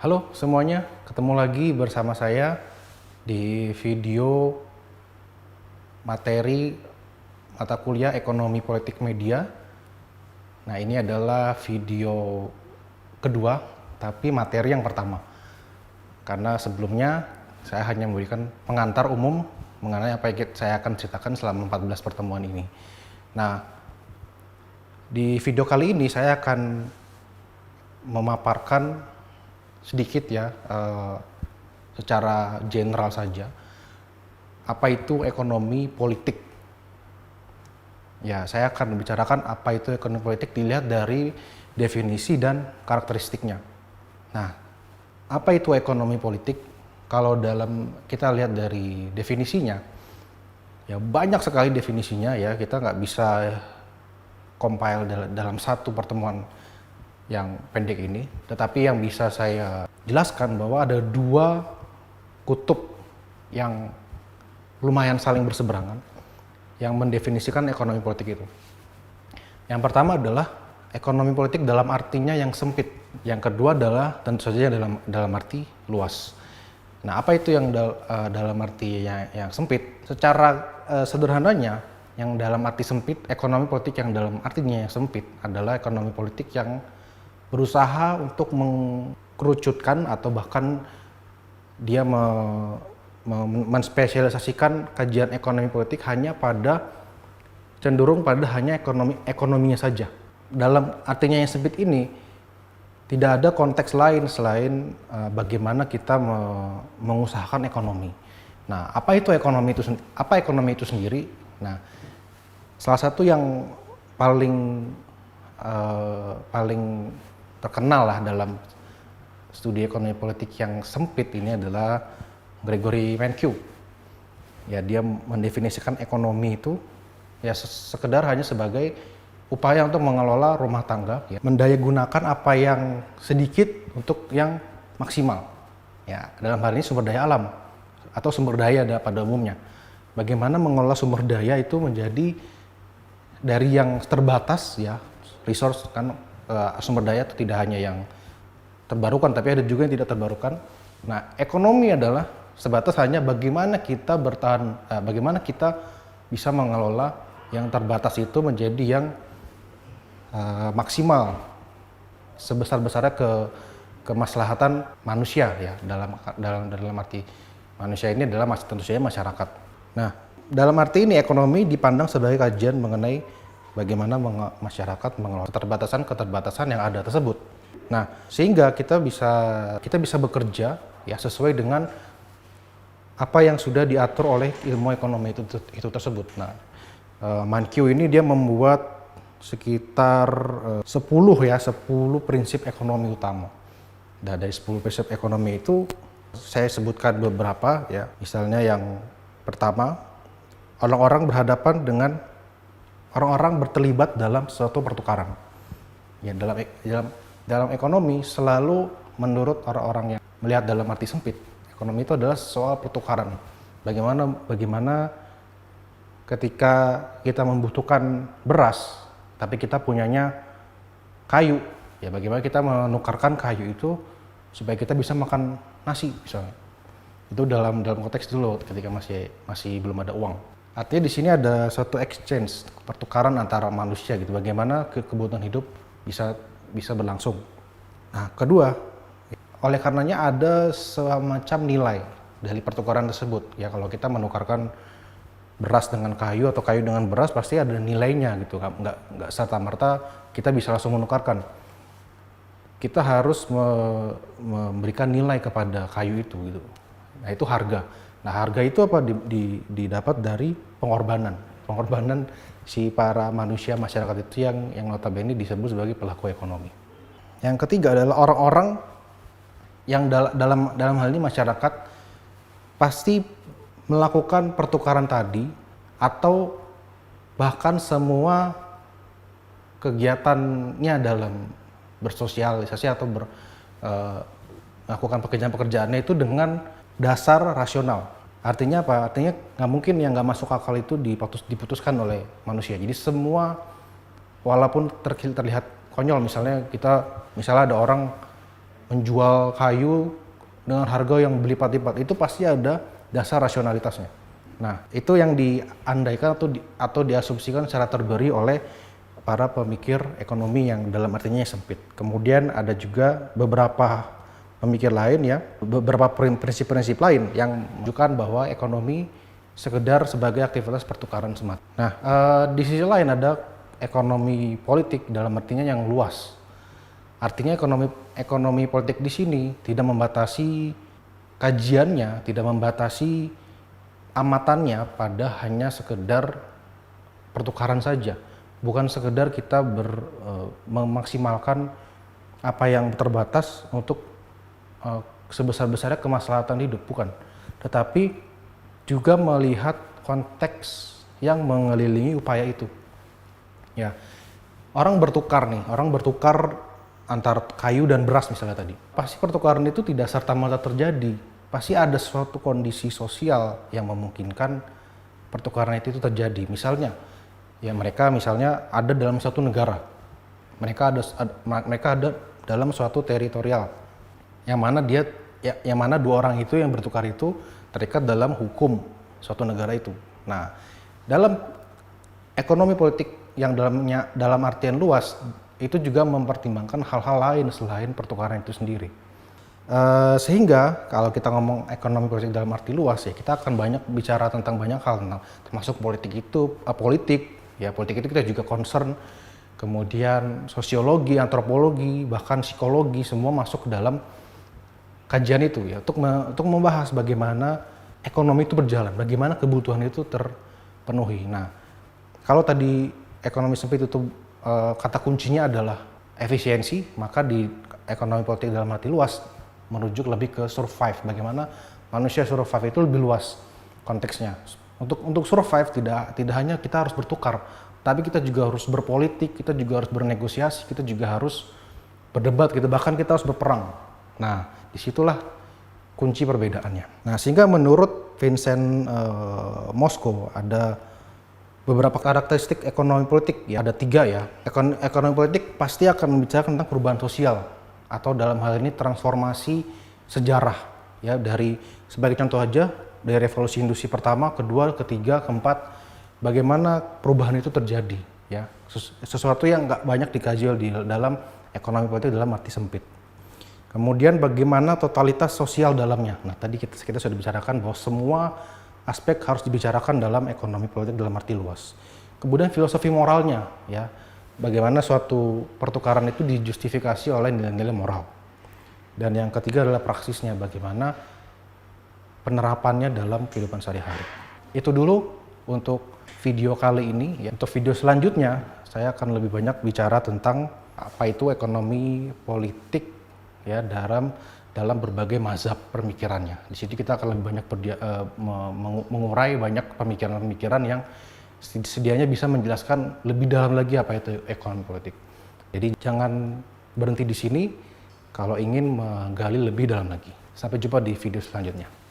Halo semuanya, ketemu lagi bersama saya di video materi mata kuliah Ekonomi Politik Media. Nah, ini adalah video kedua, tapi materi yang pertama. Karena sebelumnya saya hanya memberikan pengantar umum mengenai apa yang saya akan ceritakan selama 14 pertemuan ini. Nah, di video kali ini saya akan memaparkan sedikit ya, secara general saja, apa itu ekonomi politik. Ya, saya akan membicarakan apa itu ekonomi politik dilihat dari definisi dan karakteristiknya. Nah, apa itu ekonomi politik? Kalau kita lihat dari definisinya, ya banyak sekali definisinya ya, kita nggak bisa compile dalam satu pertemuan yang pendek ini, tetapi yang bisa saya jelaskan bahwa ada dua kutub yang lumayan saling berseberangan yang mendefinisikan ekonomi politik itu. Yang pertama adalah ekonomi politik dalam artinya yang sempit. Yang kedua adalah tentu saja dalam arti luas. Nah, apa itu yang dalam arti yang sempit? Secara sederhananya, yang dalam arti sempit, ekonomi politik yang dalam artinya yang sempit adalah ekonomi politik yang berusaha untuk mengkerucutkan atau bahkan dia menspesialisasikan kajian ekonomi politik cenderung pada hanya ekonominya saja. Dalam artinya yang sempit ini tidak ada konteks lain selain bagaimana kita mengusahakan ekonomi. Nah, apa ekonomi itu sendiri? Nah, salah satu yang paling terkenal lah dalam studi ekonomi politik yang sempit ini adalah Gregory Mankiw. Ya, dia mendefinisikan ekonomi itu ya sekedar hanya sebagai upaya untuk mengelola rumah tangga, ya, mendayagunakan apa yang sedikit untuk yang maksimal. Ya, dalam hal ini sumber daya alam atau sumber daya pada umumnya. Bagaimana mengelola sumber daya itu menjadi dari yang terbatas, ya, resource kan, sumber daya itu tidak hanya yang terbarukan, tapi ada juga yang tidak terbarukan. Nah, ekonomi adalah sebatas hanya bagaimana kita bagaimana kita bisa mengelola yang terbatas itu menjadi yang maksimal sebesar-besarnya kemaslahatan manusia, ya, dalam arti manusia ini adalah tentu saja masyarakat. Nah, dalam arti ini ekonomi dipandang sebagai kajian mengenai bagaimana masyarakat mengelola keterbatasan yang ada tersebut. Nah, sehingga kita bisa bekerja ya sesuai dengan apa yang sudah diatur oleh ilmu ekonomi itu tersebut. Nah, Mankiw ini dia membuat sekitar 10 prinsip ekonomi utama. Nah, dari 10 prinsip ekonomi itu saya sebutkan beberapa, ya. Misalnya yang pertama, orang-orang berterlibat dalam suatu pertukaran. Ya, dalam ekonomi selalu menurut orang-orang yang melihat dalam arti sempit, ekonomi itu adalah soal pertukaran. Bagaimana ketika kita membutuhkan beras, tapi kita punyanya kayu, ya bagaimana kita menukarkan kayu itu supaya kita bisa makan nasi misalnya. Itu dalam konteks dulu ketika masih belum ada uang. Artinya di sini ada suatu exchange, pertukaran antara manusia gitu. Bagaimana kebutuhan hidup bisa berlangsung. Nah, kedua, oleh karenanya ada semacam nilai dari pertukaran tersebut. Ya, kalau kita menukarkan beras dengan kayu atau kayu dengan beras pasti ada nilainya gitu. Nggak serta-merta kita bisa langsung menukarkan. Kita harus memberikan nilai kepada kayu itu gitu. Nah, itu harga. Nah, harga itu apa? Didapat dari pengorbanan si para masyarakat itu yang notabene disebut sebagai pelaku ekonomi. Yang ketiga adalah orang-orang yang dalam hal ini masyarakat pasti melakukan pertukaran tadi atau bahkan semua kegiatannya dalam bersosialisasi atau melakukan pekerjaannya itu dengan dasar rasional. Artinya apa? Artinya nggak mungkin yang nggak masuk akal itu diputuskan oleh manusia. Jadi semua, walaupun terlihat konyol, misalnya ada orang menjual kayu dengan harga yang berlipat-lipat, itu pasti ada dasar rasionalitasnya. Nah, itu yang diandaikan atau diasumsikan secara terberi oleh para pemikir ekonomi yang dalam artinya sempit. Kemudian ada juga beberapa pemikir lain ya, beberapa prinsip-prinsip lain yang menunjukkan bahwa ekonomi sekedar sebagai aktivitas pertukaran semata. Nah, di sisi lain ada ekonomi politik dalam artinya yang luas. Artinya ekonomi politik di sini tidak membatasi kajiannya, tidak membatasi amatannya pada hanya sekedar pertukaran saja. Bukan sekedar kita memaksimalkan apa yang terbatas untuk sebesar-besarnya kemaslahatan hidup, bukan. Tetapi juga melihat konteks yang mengelilingi upaya itu. Ya, orang bertukar antar kayu dan beras misalnya tadi. Pasti pertukaran itu tidak serta-merta terjadi. Pasti ada suatu kondisi sosial yang memungkinkan pertukaran itu terjadi. Misalnya, ya mereka misalnya ada dalam suatu negara. Mereka ada dalam suatu teritorial. Yang mana dua orang itu yang bertukar itu terikat dalam hukum suatu negara itu. Nah, dalam ekonomi politik yang dalam artian luas itu juga mempertimbangkan hal-hal lain selain pertukaran itu sendiri. Sehingga kalau kita ngomong ekonomi politik dalam arti luas ya, kita akan banyak bicara tentang banyak hal, termasuk politik itu kita juga concern, kemudian sosiologi, antropologi, bahkan psikologi semua masuk ke dalam kajian itu ya, untuk membahas bagaimana ekonomi itu berjalan, bagaimana kebutuhan itu terpenuhi. Nah, kalau tadi ekonomi sempit itu kata kuncinya adalah efisiensi, maka di ekonomi politik dalam arti luas merujuk lebih ke survive. Bagaimana manusia survive itu lebih luas konteksnya. Untuk survive tidak hanya kita harus bertukar, tapi kita juga harus berpolitik, kita juga harus bernegosiasi, kita juga harus berdebat, bahkan kita harus berperang. Nah, disitulah kunci perbedaannya. Nah, sehingga menurut Vincent Mosco ada beberapa karakteristik ekonomi politik, ya ada 3 ya. Ekonomi politik pasti akan membicarakan tentang perubahan sosial atau dalam hal ini transformasi sejarah ya, dari sebagai contoh aja dari revolusi industri pertama, kedua, ketiga, keempat, bagaimana perubahan itu terjadi ya. Sesuatu yang nggak banyak dikaji di dalam ekonomi politik dalam arti sempit. Kemudian bagaimana totalitas sosial dalamnya. Nah, tadi kita sudah bicarakan bahwa semua aspek harus dibicarakan dalam ekonomi politik dalam arti luas. Kemudian filosofi moralnya, ya, bagaimana suatu pertukaran itu dijustifikasi oleh nilai-nilai moral. Dan yang ketiga adalah praksisnya, bagaimana penerapannya dalam kehidupan sehari-hari. Itu dulu untuk video kali ini. Ya. Untuk video selanjutnya, saya akan lebih banyak bicara tentang apa itu ekonomi politik ya dalam berbagai mazhab pemikirannya. Di sini kita akan lebih banyak mengurai banyak pemikiran-pemikiran yang sedianya bisa menjelaskan lebih dalam lagi apa itu ekonomi politik. Jadi jangan berhenti di sini kalau ingin menggali lebih dalam lagi. Sampai jumpa di video selanjutnya.